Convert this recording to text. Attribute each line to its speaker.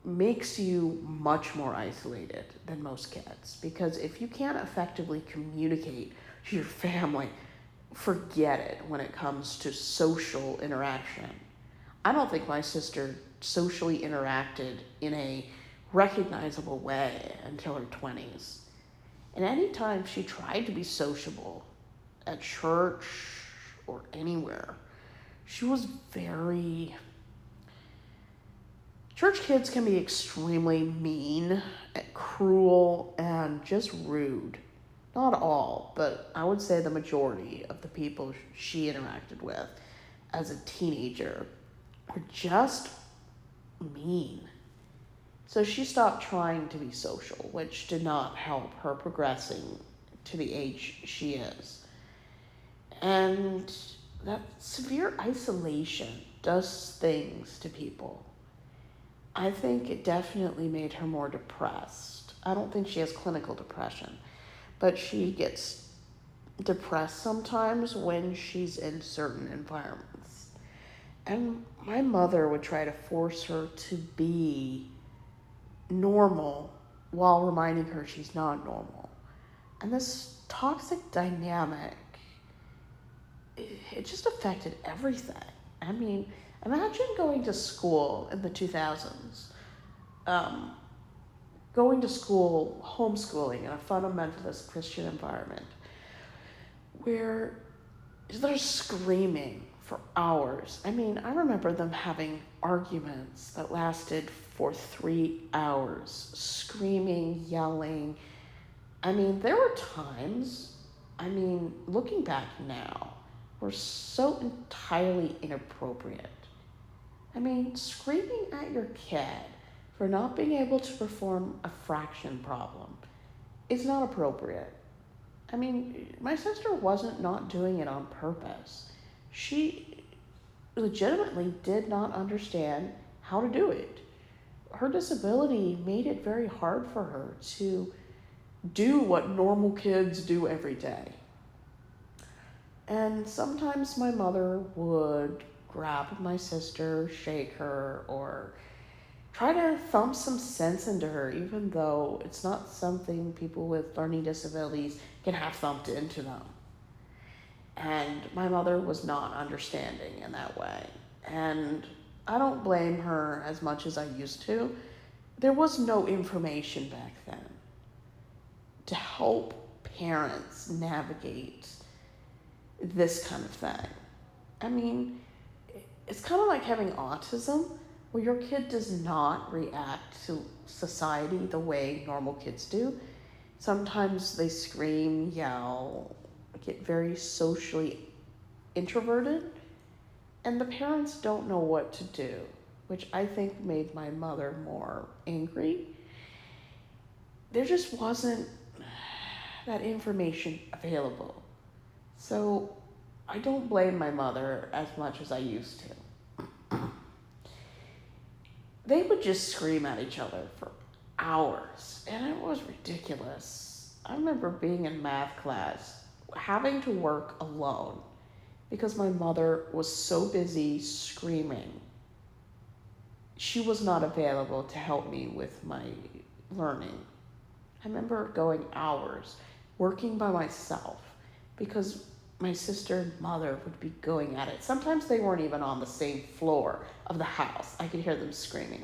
Speaker 1: makes you much more isolated than most kids. Because if you can't effectively communicate to your family, forget it when it comes to social interaction. I don't think my sister socially interacted in a recognizable way until her 20s. And anytime she tried to be sociable at church or anywhere, she was very. Church kids can be extremely mean, cruel, and just rude. Not all, but I would say the majority of the people she interacted with as a teenager were just mean. So she stopped trying to be social, which did not help her progressing to the age she is. And that severe isolation does things to people. I think it definitely made her more depressed. I don't think she has clinical depression, but she gets depressed sometimes when she's in certain environments. And my mother would try to force her to be normal while reminding her she's not normal. And this toxic dynamic, it just affected everything. I mean, imagine going to school in the 2000s, going to school, homeschooling in a fundamentalist Christian environment where they're screaming for hours. I mean, I remember them having arguments that lasted for 3 hours, screaming, yelling. I mean, there were times, looking back now, were so entirely inappropriate. Screaming at your kid for not being able to perform a fraction problem is not appropriate. My sister wasn't not doing it on purpose. She legitimately did not understand how to do it. Her disability made it very hard for her to do what normal kids do every day. And sometimes my mother would grab my sister, shake her, or try to thump some sense into her, even though it's not something people with learning disabilities can have thumped into them. And my mother was not understanding in that way. And I don't blame her as much as I used to. There was no information back then to help parents navigate this kind of thing. It's kind of like having autism, where your kid does not react to society the way normal kids do. Sometimes they scream, yell, get very socially introverted, and the parents don't know what to do, which I think made my mother more angry. There just wasn't that information available. So I don't blame my mother as much as I used to. They would just scream at each other for hours, and it was ridiculous. I remember being in math class, having to work alone because my mother was so busy screaming. She was not available to help me with my learning. I remember going hours working by myself because my sister and mother would be going at it. Sometimes they weren't even on the same floor of the house. I could hear them screaming.